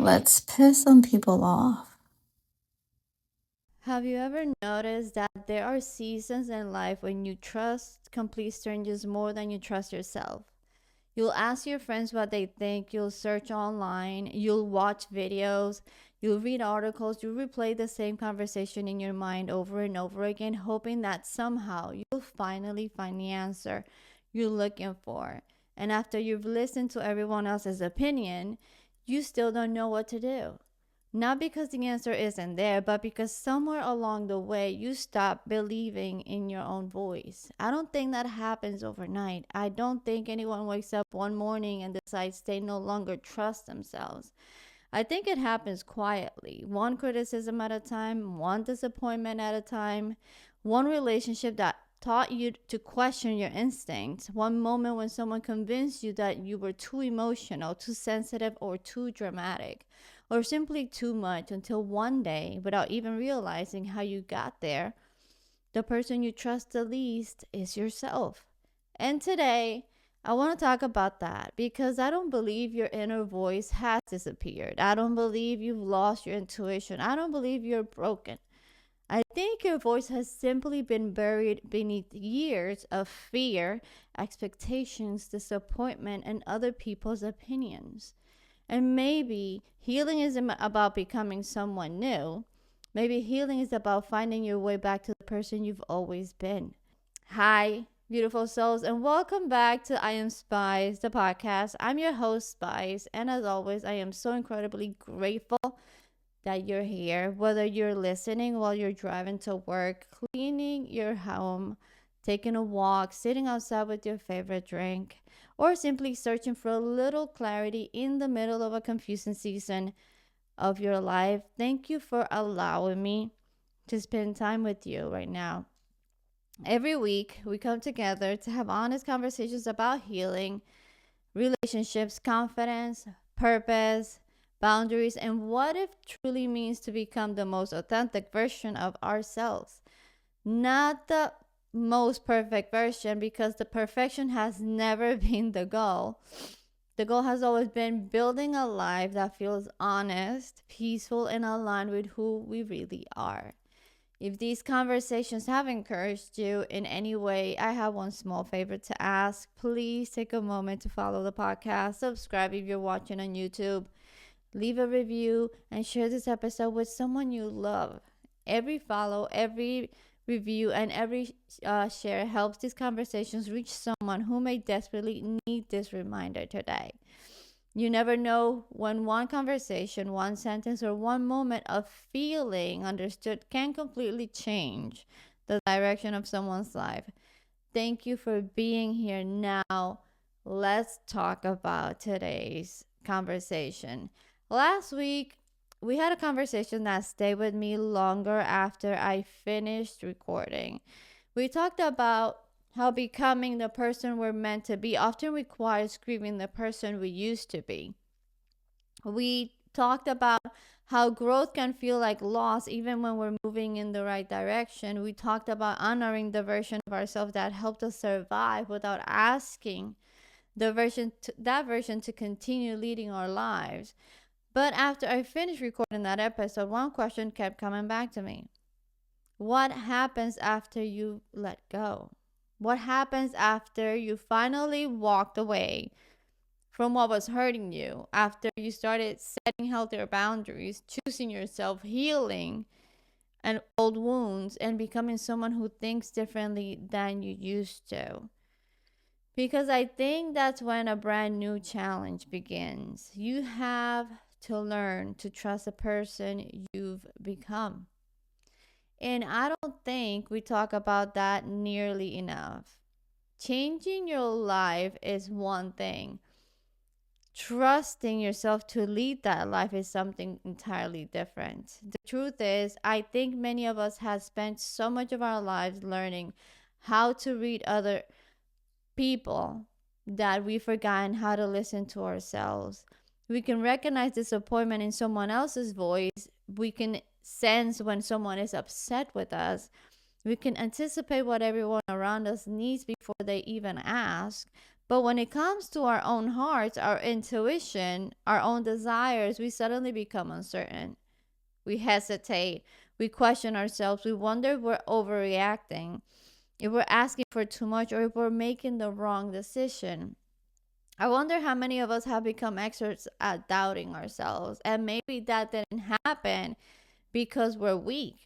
Let's piss some people off. Have you ever noticed that there are seasons in life when you trust complete strangers more than you trust yourself? You'll ask your friends what they think, you'll search online, you'll watch videos, you'll read articles, you'll replay the same conversation in your mind over and over again, hoping that somehow you'll finally find the answer you're looking for. And after you've listened to everyone else's opinion, you still don't know what to do. Not because the answer isn't there, but because somewhere along the way you stop believing in your own voice. I don't think that happens overnight. I don't think anyone wakes up one morning and decides they no longer trust themselves. I think it happens quietly, one criticism at a time, one disappointment at a time, one relationship that taught you to question your instincts, one moment when someone convinced you that you were too emotional, too sensitive, or too dramatic, or simply too much until one day, without even realizing how you got there, the person you trust the least is yourself. And today, I want to talk about that because I don't believe your inner voice has disappeared. I don't believe you've lost your intuition. I don't believe you're broken. I think your voice has simply been buried beneath years of fear, expectations, disappointment, and other people's opinions. And maybe healing isn't about becoming someone new. Maybe healing is about finding your way back to the person you've always been. Hi, beautiful souls, and welcome back to I Am Spice, the podcast. I'm your host, Spice, and as always, I am so incredibly grateful that you're here. Whether you're listening while you're driving to work, cleaning your home, taking a walk, sitting outside with your favorite drink, or simply searching for a little clarity in the middle of a confusing season of your life, thank you for allowing me to spend time with you right now. Every week, we come together to have honest conversations about healing, relationships, confidence, purpose, boundaries, and what it truly means to become the most authentic version of ourselves. Not the most perfect version, because the perfection has never been the goal. The goal has always been building a life that feels honest, peaceful, and aligned with who we really are. If these conversations have encouraged you in any way, I have one small favor to ask. Please take a moment to follow the podcast, subscribe if you're watching on YouTube, leave a review, and share this episode with someone you love. Every follow, every review, and every share helps these conversations reach someone who may desperately need this reminder today. You never know when one conversation, one sentence, or one moment of feeling understood can completely change the direction of someone's life. Thank you for being here. Now, let's talk about today's conversation. Last week, we had a conversation that stayed with me longer after I finished recording. We talked about how becoming the person we're meant to be often requires grieving the person we used to be. We talked about how growth can feel like loss even when we're moving in the right direction. We talked about honoring the version of ourselves that helped us survive without asking that version to continue leading our lives. But after I finished recording that episode, one question kept coming back to me. What happens after you let go? What happens after you finally walked away from what was hurting you, after you started setting healthier boundaries, choosing yourself, healing and old wounds, and becoming someone who thinks differently than you used to? Because I think that's when a brand new challenge begins. You have to learn to trust the person you've become. And I don't think we talk about that nearly enough. Changing your life is one thing. Trusting yourself to lead that life is something entirely different. The truth is, I think many of us have spent so much of our lives learning how to read other people that we've forgotten how to listen to ourselves. We can recognize disappointment in someone else's voice. We can sense when someone is upset with us. We can anticipate what everyone around us needs before they even ask. But when it comes to our own hearts, our intuition, our own desires, we suddenly become uncertain. We hesitate. We question ourselves. We wonder if we're overreacting, if we're asking for too much, or if we're making the wrong decision. I wonder how many of us have become experts at doubting ourselves. And maybe that didn't happen because we're weak.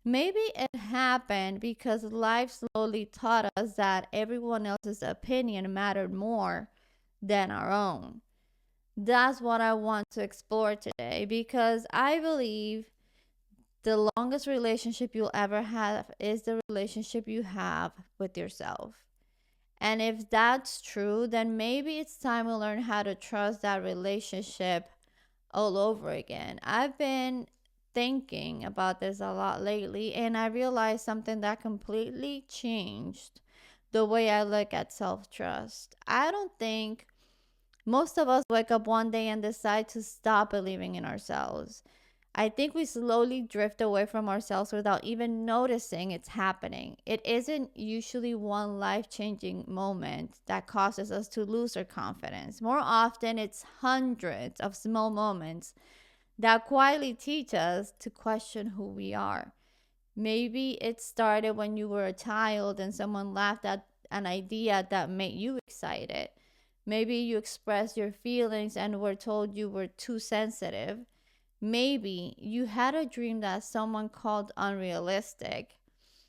Maybe it happened because life slowly taught us that everyone else's opinion mattered more than our own. That's what I want to explore today, because I believe the longest relationship you'll ever have is the relationship you have with yourself. And if that's true, then maybe it's time we learn how to trust that relationship all over again. I've been thinking about this a lot lately, and I realized something that completely changed the way I look at self trust. I don't think most of us wake up one day and decide to stop believing in ourselves. I think we slowly drift away from ourselves without even noticing it's happening. It isn't usually one life changing moment that causes us to lose our confidence. More often, it's hundreds of small moments that quietly teach us to question who we are. Maybe it started when you were a child and someone laughed at an idea that made you excited. Maybe you expressed your feelings and were told you were too sensitive. Maybe you had a dream that someone called unrealistic.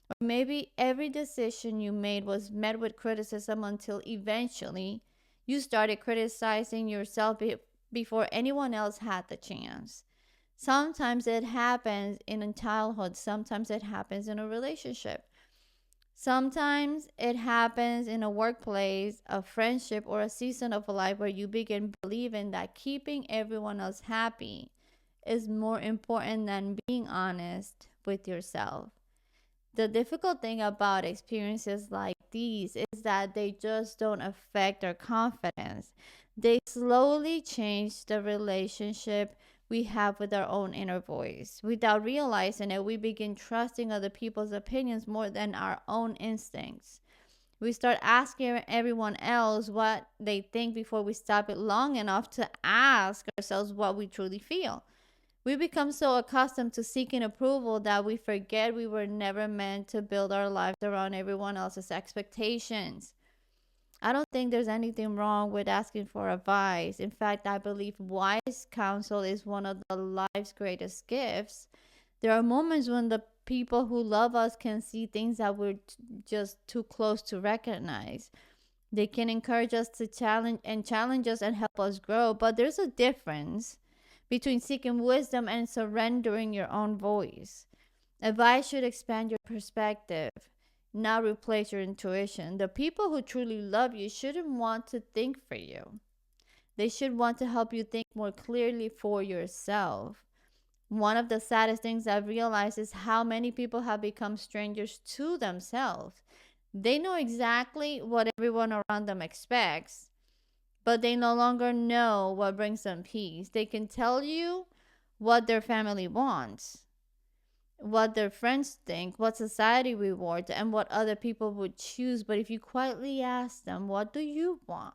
Or maybe every decision you made was met with criticism until eventually you started criticizing yourself before anyone else had the chance. Sometimes it happens in a childhood, sometimes it happens in a relationship. Sometimes it happens in a workplace, a friendship, or a season of life where you begin believing that keeping everyone else happy is more important than being honest with yourself. The difficult thing about experiences like these is that they just don't affect our confidence. They slowly change the relationship we have with our own inner voice. Without realizing it, we begin trusting other people's opinions more than our own instincts. We start asking everyone else what they think before we stop it long enough to ask ourselves what we truly feel. We become so accustomed to seeking approval that we forget we were never meant to build our lives around everyone else's expectations. I don't think there's anything wrong with asking for advice. In fact, I believe wise counsel is one of the life's greatest gifts. There are moments when the people who love us can see things that we're just too close to recognize. They can encourage us to challenge us and help us grow, but there's a difference between seeking wisdom and surrendering your own voice. Advice should expand your perspective, not replace your intuition. The people who truly love you shouldn't want to think for you. They should want to help you think more clearly for yourself. One of the saddest things I've realized is how many people have become strangers to themselves. They know exactly what everyone around them expects, but they no longer know what brings them peace. They can tell you what their family wants, what their friends think, what society rewards, and what other people would choose. But if you quietly ask them, what do you want?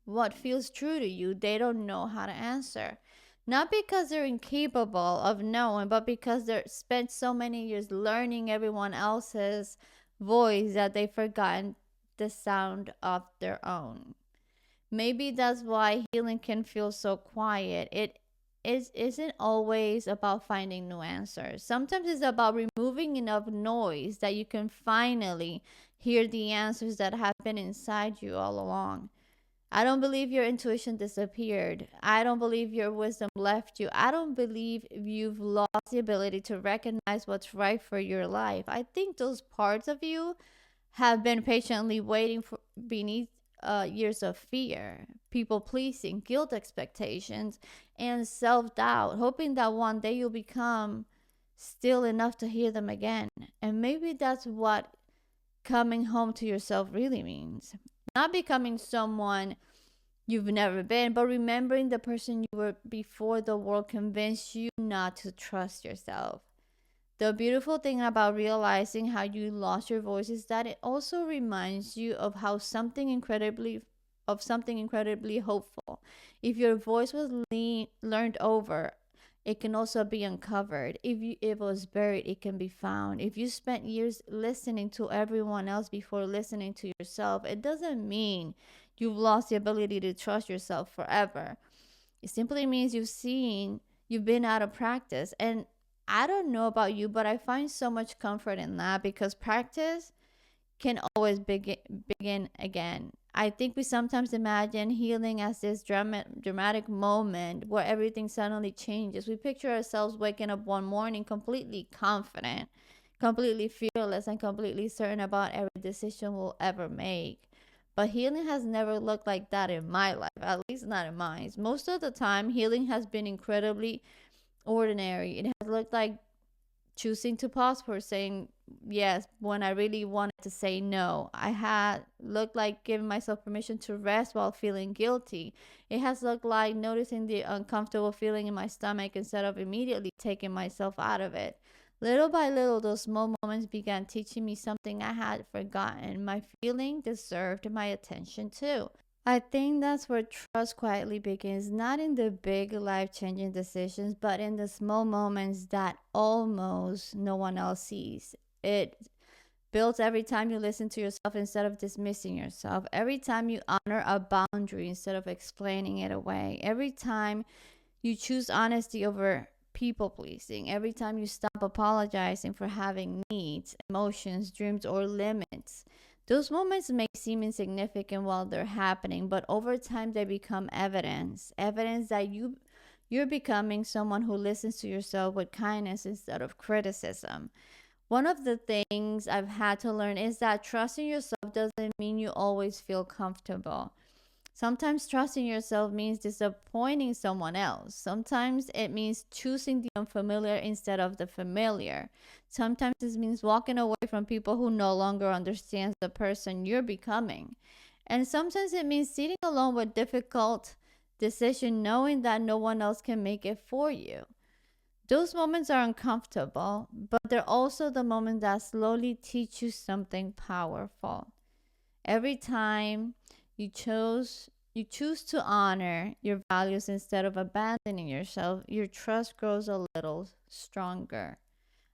What feels true to you? They don't know how to answer. Not because they're incapable of knowing, but because they've spent so many years learning everyone else's voice that they've forgotten the sound of their own. Maybe that's why healing can feel so quiet. Isn't always about finding new answers. Sometimes it's about removing enough noise that you can finally hear the answers that have been inside you all along. I don't believe your intuition disappeared. I don't believe your wisdom left you. I don't believe you've lost the ability to recognize what's right for your life. I think those parts of you have been patiently waiting for beneath years of fear, people pleasing, guilt expectations, and self doubt, hoping that one day you'll become still enough to hear them again. And maybe that's what coming home to yourself really means. Not becoming someone you've never been, but remembering the person you were before the world convinced you not to trust yourself. The beautiful thing about realizing how you lost your voice is that it also reminds you of something incredibly hopeful. If your voice was learned over, it can also be uncovered. If it was buried, it can be found. If you spent years listening to everyone else before listening to yourself, it doesn't mean you've lost the ability to trust yourself forever. It simply means you've been out of practice. And I don't know about you, but I find so much comfort in that because practice can always begin again. I think we sometimes imagine healing as this dramatic moment where everything suddenly changes. We picture ourselves waking up one morning completely confident, completely fearless, and completely certain about every decision we'll ever make. But healing has never looked like that in my life, at least not in mine. Most of the time, healing has been incredibly ordinary. It has looked like choosing to pause for saying yes when I really wanted to say no. I had looked like giving myself permission to rest while feeling guilty. It has looked like noticing the uncomfortable feeling in my stomach instead of immediately taking myself out of it. Little by little, those small moments began teaching me something I had forgotten. My feeling deserved my attention too. I think that's where trust quietly begins, not in the big life changing decisions, but in the small moments that almost no one else sees. It builds every time you listen to yourself instead of dismissing yourself, every time you honor a boundary instead of explaining it away, every time you choose honesty over people pleasing, every time you stop apologizing for having needs, emotions, dreams, or limits. Those moments may seem insignificant while they're happening, but over time they become evidence that you're becoming someone who listens to yourself with kindness instead of criticism. One of the things I've had to learn is that trusting yourself doesn't mean you always feel comfortable. Sometimes trusting yourself means disappointing someone else. Sometimes it means choosing the unfamiliar instead of the familiar. Sometimes it means walking away from people who no longer understand the person you're becoming. And sometimes it means sitting alone with difficult decision knowing that no one else can make it for you. Those moments are uncomfortable, but they're also the moments that slowly teach you something powerful. Every time you choose to honor your values instead of abandoning yourself, your trust grows a little stronger.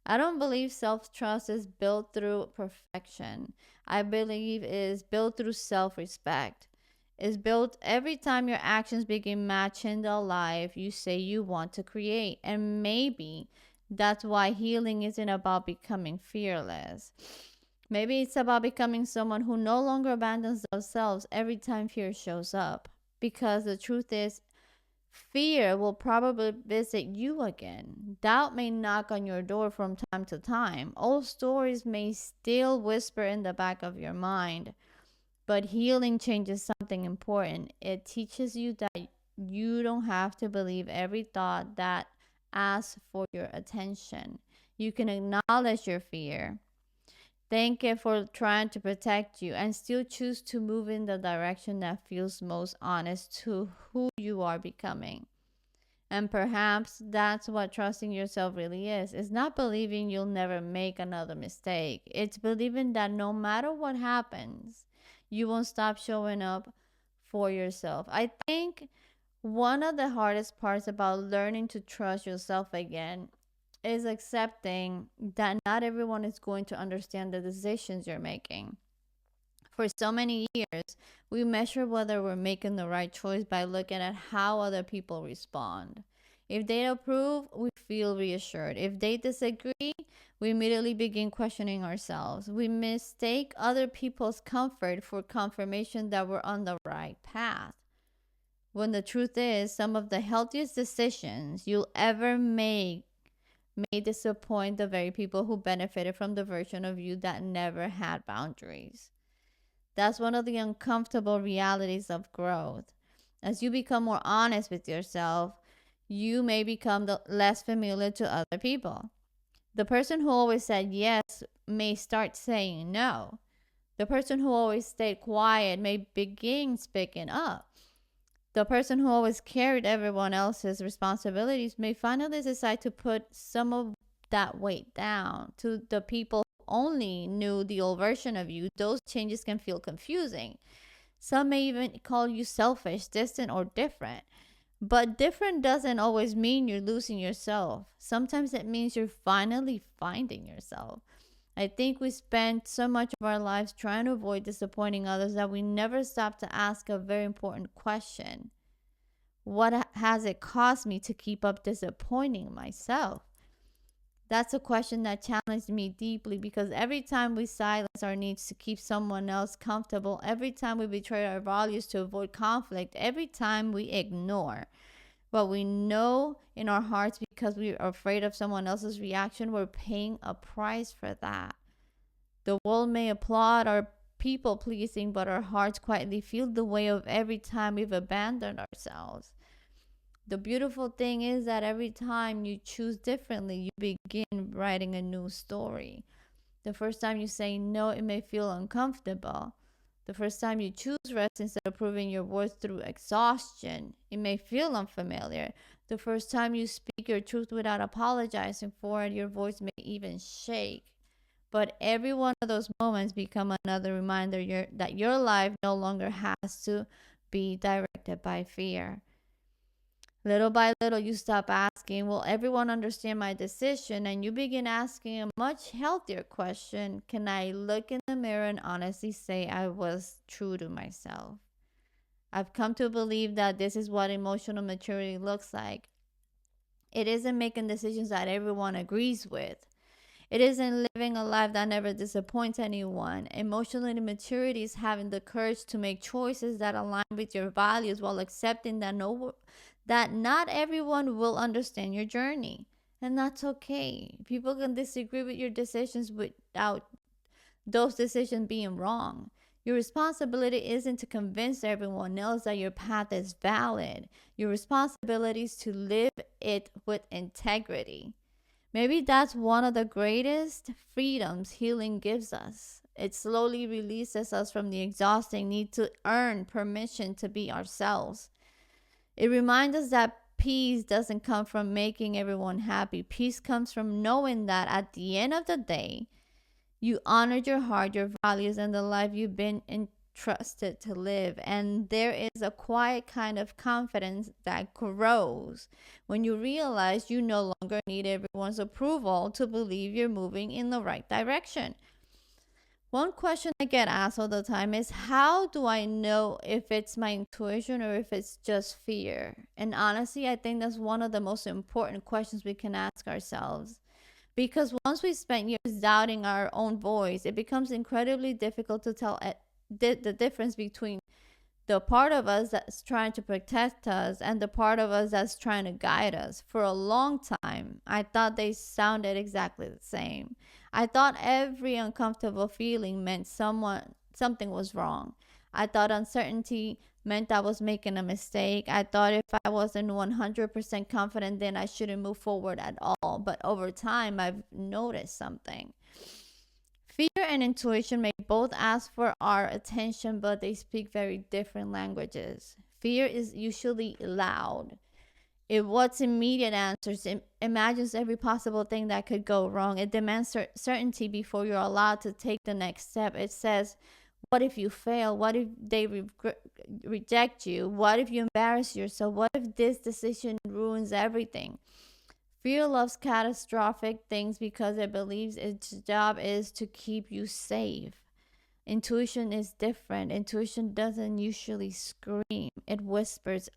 I don't believe self-trust is built through perfection. I believe it is built through self-respect. It's built every time your actions begin matching the life you say you want to create. And maybe that's why healing isn't about becoming fearless. Maybe it's about becoming someone who no longer abandons themselves every time fear shows up. Because the truth is, fear will probably visit you again. Doubt may knock on your door from time to time. Old stories may still whisper in the back of your mind. But healing changes something important. It teaches you that you don't have to believe every thought that asks for your attention. You can acknowledge your fear, thank it for trying to protect you, and still choose to move in the direction that feels most honest to who you are becoming. And perhaps that's what trusting yourself really is. It's not believing you'll never make another mistake. It's believing that no matter what happens, you won't stop showing up for yourself. I think one of the hardest parts about learning to trust yourself again is accepting that not everyone is going to understand the decisions you're making. For so many years, we measure whether we're making the right choice by looking at how other people respond. If they approve, we feel reassured. If they disagree, we immediately begin questioning ourselves. We mistake other people's comfort for confirmation that we're on the right path. When the truth is, some of the healthiest decisions you'll ever make may disappoint the very people who benefited from the version of you that never had boundaries. That's one of the uncomfortable realities of growth. As you become more honest with yourself, you may become less familiar to other people. The person who always said yes may start saying no. The person who always stayed quiet may begin speaking up. The person who always carried everyone else's responsibilities may finally decide to put some of that weight down. To the people who only knew the old version of you, those changes can feel confusing. Some may even call you selfish, distant, or different. But different doesn't always mean you're losing yourself. Sometimes it means you're finally finding yourself. I think we spend so much of our lives trying to avoid disappointing others that we never stop to ask a very important question. What has it cost me to keep up disappointing myself? That's a question that challenged me deeply, because every time we silence our needs to keep someone else comfortable, every time we betray our values to avoid conflict, every time we ignore what we know in our hearts because we are afraid of someone else's reaction, we're paying a price for that. The world may applaud our people pleasing, but our hearts quietly feel the weight of every time we've abandoned ourselves. The beautiful thing is that every time you choose differently, you begin writing a new story. The first time you say no, it may feel uncomfortable. The first time you choose rest instead of proving your worth through exhaustion, it may feel unfamiliar. The first time you speak your truth without apologizing for it, your voice may even shake. But every one of those moments become another reminder that your life no longer has to be directed by fear. Little by little, you stop asking, will everyone understand my decision? And you begin asking a much healthier question: can I look in the mirror and honestly say I was true to myself? I've come to believe that this is what emotional maturity looks like. It isn't making decisions that everyone agrees with. It isn't living a life that never disappoints anyone. Emotional maturity is having the courage to make choices that align with your values while accepting that not everyone will understand your journey. And that's okay. People can disagree with your decisions without those decisions being wrong. Your responsibility isn't to convince everyone else that your path is valid. Your responsibility is to live it with integrity. Maybe that's one of the greatest freedoms healing gives us. It slowly releases us from the exhausting need to earn permission to be ourselves. It reminds us that peace doesn't come from making everyone happy. Peace comes from knowing that at the end of the day, you honored your heart, your values, and the life you've been entrusted to live. And there is a quiet kind of confidence that grows when you realize you no longer need everyone's approval to believe you're moving in the right direction. One question I get asked all the time is, how do I know if it's my intuition or if it's just fear? And honestly, I think that's one of the most important questions we can ask ourselves. Because once we spend years doubting our own voice, it becomes incredibly difficult to tell the difference between the part of us that's trying to protect us and the part of us that's trying to guide us. For a long time, I thought they sounded exactly the same. I thought every uncomfortable feeling meant something was wrong. I thought uncertainty meant I was making a mistake. I thought if I wasn't 100% confident, then I shouldn't move forward at all. But over time, I've noticed something. Fear and intuition may both ask for our attention, but they speak very different languages. Fear is usually loud. It wants immediate answers. It imagines every possible thing that could go wrong. It demands certainty before you're allowed to take the next step. It says, what if you fail? What if they reject you? What if you embarrass yourself? What if this decision ruins everything? Fear loves catastrophic things because it believes its job is to keep you safe. Intuition is different. Intuition doesn't usually scream, it whispers.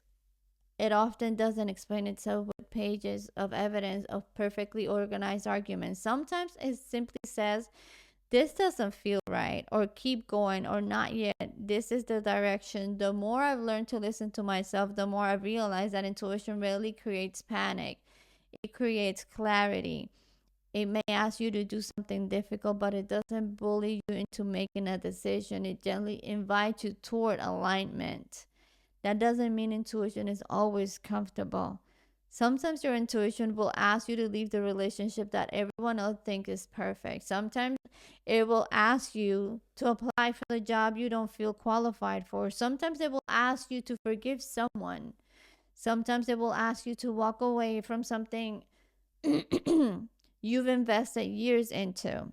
It often doesn't explain itself with pages of evidence of perfectly organized arguments. Sometimes it simply says, this doesn't feel right, or keep going, or not yet. This is the direction. The more I've learned to listen to myself, the more I realize that intuition rarely creates panic. It creates clarity. It may ask you to do something difficult, but it doesn't bully you into making a decision. It gently invites you toward alignment. That doesn't mean intuition is always comfortable. Sometimes your intuition will ask you to leave the relationship that everyone else thinks is perfect. Sometimes it will ask you to apply for the job you don't feel qualified for. Sometimes it will ask you to forgive someone. Sometimes it will ask you to walk away from something you've invested years into.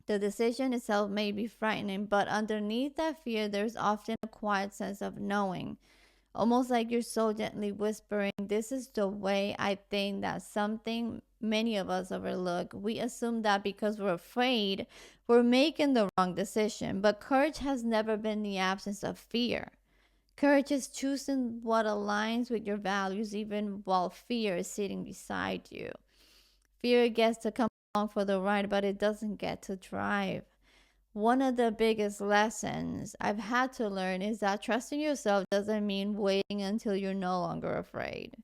The decision itself may be frightening, but underneath that fear, there's often a quiet sense of knowing, almost like you're so gently whispering, "This is the way I think." That's something many of us overlook. We assume that because we're afraid, we're making the wrong decision. But courage has never been the absence of fear. Courage is choosing what aligns with your values, even while fear is sitting beside you. Fear gets to come along for the ride, but it doesn't get to drive. One of the biggest lessons I've had to learn is that trusting yourself doesn't mean waiting until you're no longer afraid.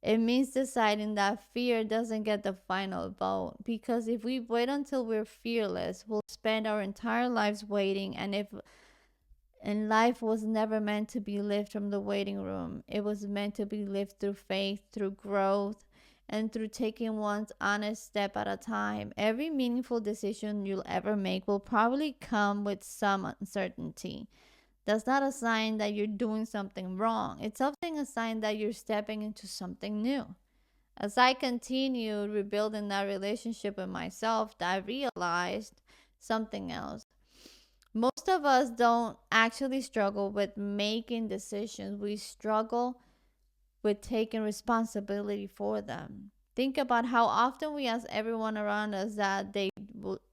It means deciding that fear doesn't get the final vote. Because if we wait until we're fearless, we'll spend our entire lives waiting. And life was never meant to be lived from the waiting room. It was meant to be lived through faith, through growth, and through taking one's honest step at a time. Every meaningful decision you'll ever make will probably come with some uncertainty. That's not a sign that you're doing something wrong. It's often a sign that you're stepping into something new. As I continued rebuilding that relationship with myself, I realized something else. Most of us don't actually struggle with making decisions. We struggle with taking responsibility for them. Think about how often we ask everyone around us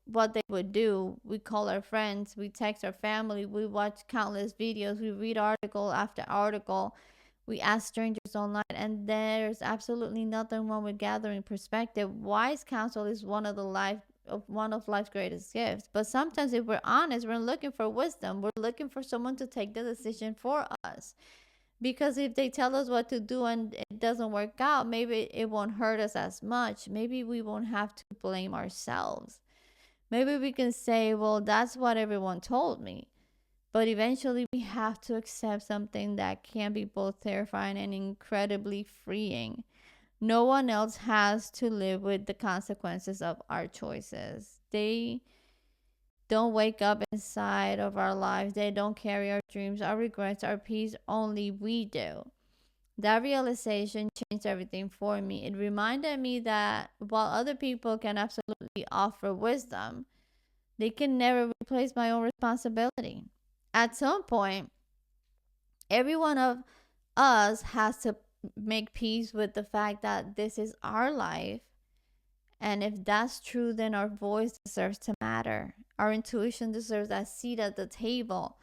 what they would do. We call our friends, we text our family, we watch countless videos, we read article after article, we ask strangers online, and there's absolutely nothing wrong with gathering perspective. Wise counsel is one of life's greatest gifts. But sometimes, if we're honest, we're looking for wisdom. We're looking for someone to take the decision for us. Because if they tell us what to do and it doesn't work out, maybe it won't hurt us as much. Maybe we won't have to blame ourselves. Maybe we can say, well, that's what everyone told me. But eventually we have to accept something that can be both terrifying and incredibly freeing. No one else has to live with the consequences of our choices. They don't wake up inside of our lives. They don't carry our dreams, our regrets, our peace. Only we do. That realization changed everything for me. It reminded me that while other people can absolutely offer wisdom, they can never replace my own responsibility. At some point, every one of us has to make peace with the fact that this is our life. And if that's true, then our voice deserves to matter. Our intuition deserves a seat at the table.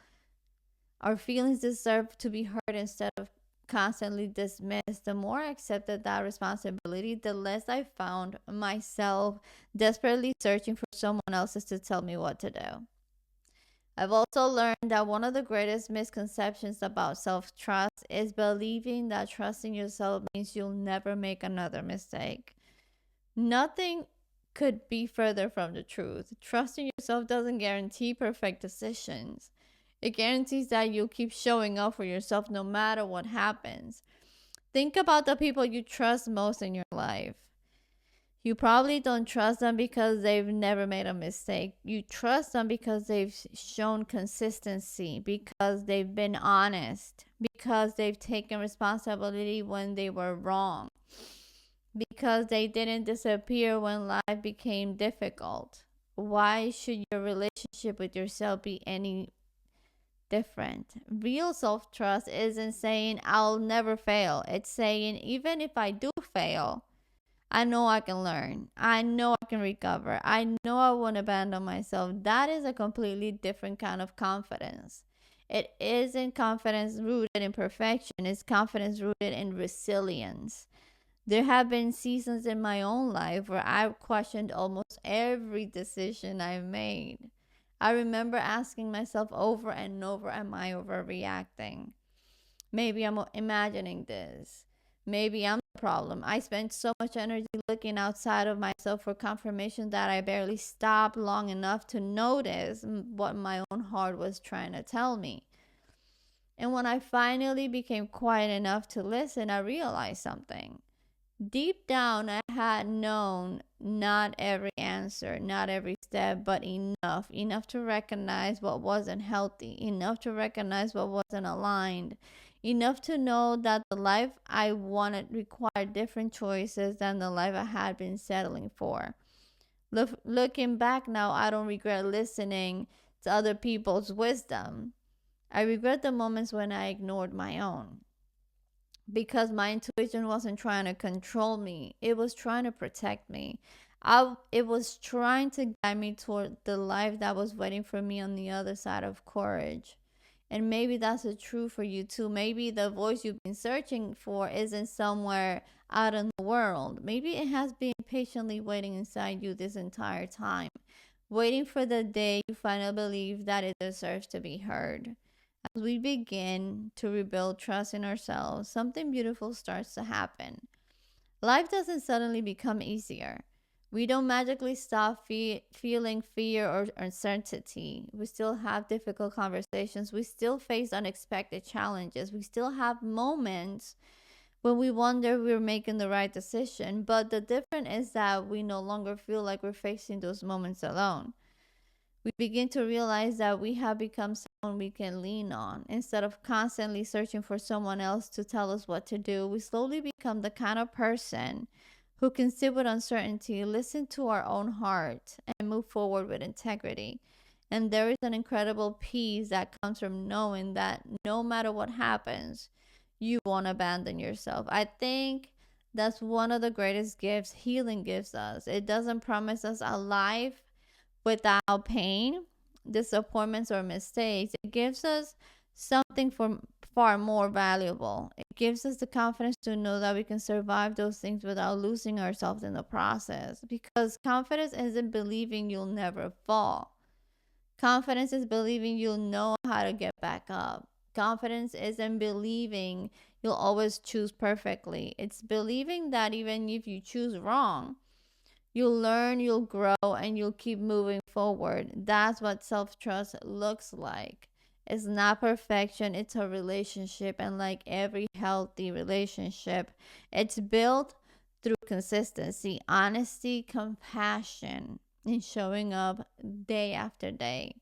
Our feelings deserve to be heard instead of constantly dismissed. The more I accepted that responsibility, the less I found myself desperately searching for someone else to tell me what to do. I've also learned that one of the greatest misconceptions about self-trust is believing that trusting yourself means you'll never make another mistake. Nothing could be further from the truth. Trusting yourself doesn't guarantee perfect decisions. It guarantees that you'll keep showing up for yourself no matter what happens. Think about the people you trust most in your life. You probably don't trust them because they've never made a mistake. You trust them because they've shown consistency, because they've been honest, because they've taken responsibility when they were wrong, because they didn't disappear when life became difficult. Why should your relationship with yourself be any different? Real self-trust isn't saying I'll never fail. It's saying even if I do fail, I know I can learn. I know I can recover. I know I won't abandon myself. That is a completely different kind of confidence. It isn't confidence rooted in perfection. It's confidence rooted in resilience. There have been seasons in my own life where I've questioned almost every decision I've made. I remember asking myself over and over, am I overreacting? Maybe I'm imagining this. Maybe I'm the problem. I spent so much energy looking outside of myself for confirmation that I barely stopped long enough to notice what my own heart was trying to tell me. And when I finally became quiet enough to listen, I realized something. Deep down, I had known not every answer, not every step, but enough to recognize what wasn't healthy, enough to recognize what wasn't aligned, enough to know that the life I wanted required different choices than the life I had been settling for. Looking back now, I don't regret listening to other people's wisdom. I regret the moments when I ignored my own, because my intuition wasn't trying to control me, it was trying to protect me. It was trying to guide me toward the life that was waiting for me on the other side of courage. And maybe that's the truth for you too. Maybe the voice you've been searching for isn't somewhere out in the world. Maybe it has been patiently waiting inside you this entire time, waiting for the day you finally believe that it deserves to be heard. As we begin to rebuild trust in ourselves, something beautiful starts to happen. Life doesn't suddenly become easier. We don't magically stop feeling fear or uncertainty. We still have difficult conversations. We still face unexpected challenges. We still have moments when we wonder we're making the right decision. But the difference is that we no longer feel like we're facing those moments alone. We begin to realize that we have become someone we can lean on. Instead of constantly searching for someone else to tell us what to do, we slowly become the kind of person who can sit with uncertainty, listen to our own heart, and move forward with integrity. And there is an incredible peace that comes from knowing that no matter what happens, you won't abandon yourself. I think that's one of the greatest gifts healing gives us. It doesn't promise us a life without pain, disappointments, or mistakes. It gives us something far more valuable. It gives us the confidence to know that we can survive those things without losing ourselves in the process. Because confidence isn't believing you'll never fall. Confidence is believing you'll know how to get back up. Confidence isn't believing you'll always choose perfectly. It's believing that even if you choose wrong, you'll learn, you'll grow, and you'll keep moving forward. That's what self-trust looks like. It's not perfection, it's a relationship. And like every healthy relationship, it's built through consistency, honesty, compassion, and showing up day after day.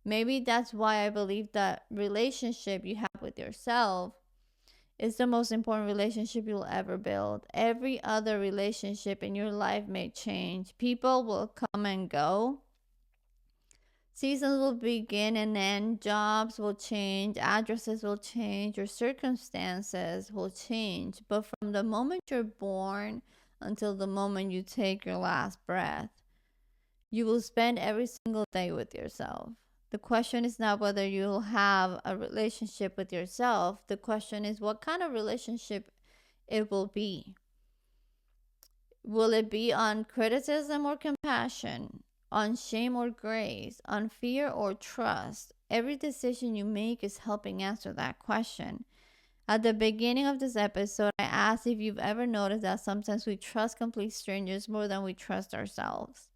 Maybe that's why I believe that relationship you have with yourself is the most important relationship you'll ever build. Every other relationship in your life may change. People will come and go. Seasons will begin and end. Jobs will change. Addresses will change. Your circumstances will change. But from the moment you're born until the moment you take your last breath, you will spend every single day with yourself. The question is not whether you'll have a relationship with yourself. The question is what kind of relationship it will be. Will it be on criticism or compassion? On shame or grace? On fear or trust? Every decision you make is helping answer that question. At the beginning of this episode, I asked if you've ever noticed that sometimes we trust complete strangers more than we trust ourselves.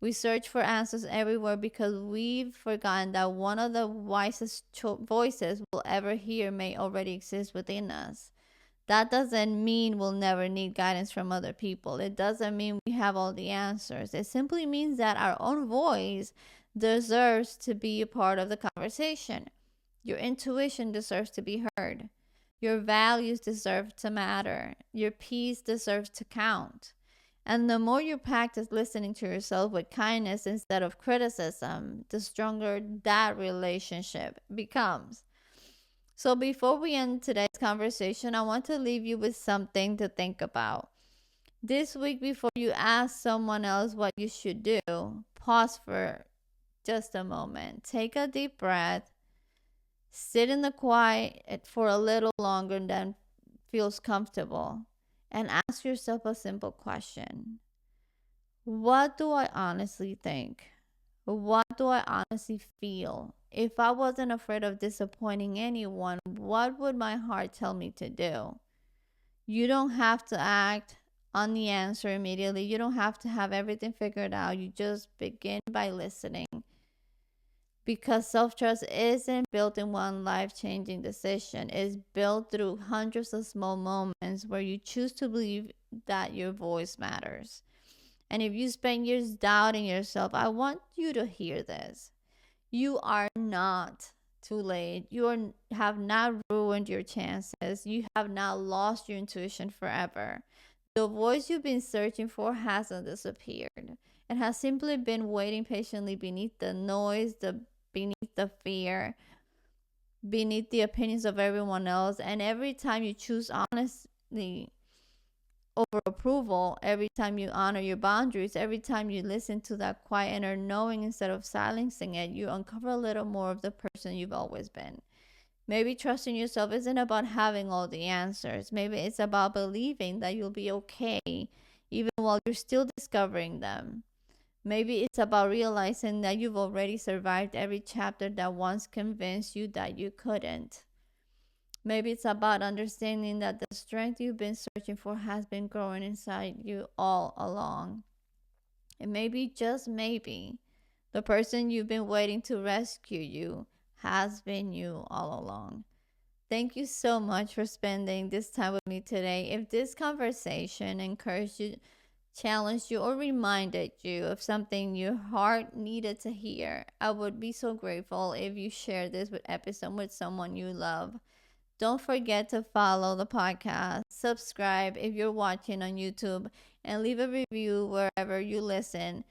We search for answers everywhere because we've forgotten that one of the wisest voices we'll ever hear may already exist within us. That doesn't mean we'll never need guidance from other people. It doesn't mean we have all the answers. It simply means that our own voice deserves to be a part of the conversation. Your intuition deserves to be heard. Your values deserve to matter. Your peace deserves to count. And the more you practice listening to yourself with kindness instead of criticism, the stronger that relationship becomes. So before we end today's conversation, I want to leave you with something to think about. This week, before you ask someone else what you should do, pause for just a moment. Take a deep breath. Sit in the quiet for a little longer than feels comfortable. And ask yourself a simple question. What do I honestly think? What do I honestly feel? If I wasn't afraid of disappointing anyone, what would my heart tell me to do? You don't have to act on the answer immediately. You don't have to have everything figured out. You just begin by listening. Because self-trust isn't built in one life-changing decision. It's built through hundreds of small moments where you choose to believe that your voice matters. And if you spend years doubting yourself, I want you to hear this. You are not too late. You have not ruined your chances. You have not lost your intuition forever. The voice you've been searching for hasn't disappeared. It has simply been waiting patiently beneath the noise, beneath the fear, beneath the opinions of everyone else. And every time you choose honesty over approval, every time you honor your boundaries, every time you listen to that quiet inner knowing instead of silencing it, you uncover a little more of the person you've always been. Maybe trusting yourself isn't about having all the answers. Maybe it's about believing that you'll be okay even while you're still discovering them. Maybe it's about realizing that you've already survived every chapter that once convinced you that you couldn't. Maybe it's about understanding that the strength you've been searching for has been growing inside you all along. And maybe, just maybe, the person you've been waiting to rescue you has been you all along. Thank you so much for spending this time with me today. If this conversation encouraged you, challenged you, or reminded you of something your heart needed to hear, I would be so grateful if you share this episode with someone you love. Don't forget to follow the podcast, subscribe if you're watching on YouTube, and leave a review wherever you listen.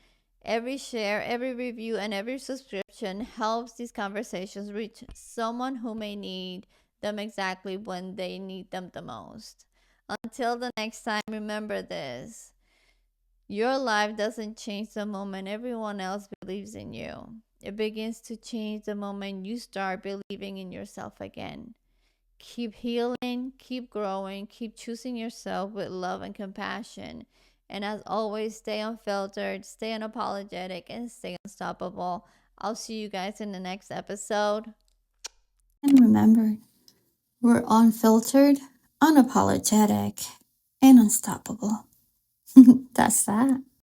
Every share, every review, and every subscription helps these conversations reach someone who may need them exactly when they need them the most. Until the next time, remember this: your life doesn't change the moment everyone else believes in you. It begins to change the moment you start believing in yourself again. Keep healing, keep growing, keep choosing yourself with love and compassion. And as always, stay unfiltered, stay unapologetic, and stay unstoppable. I'll see you guys in the next episode. And remember, we're unfiltered, unapologetic, and unstoppable. That's that.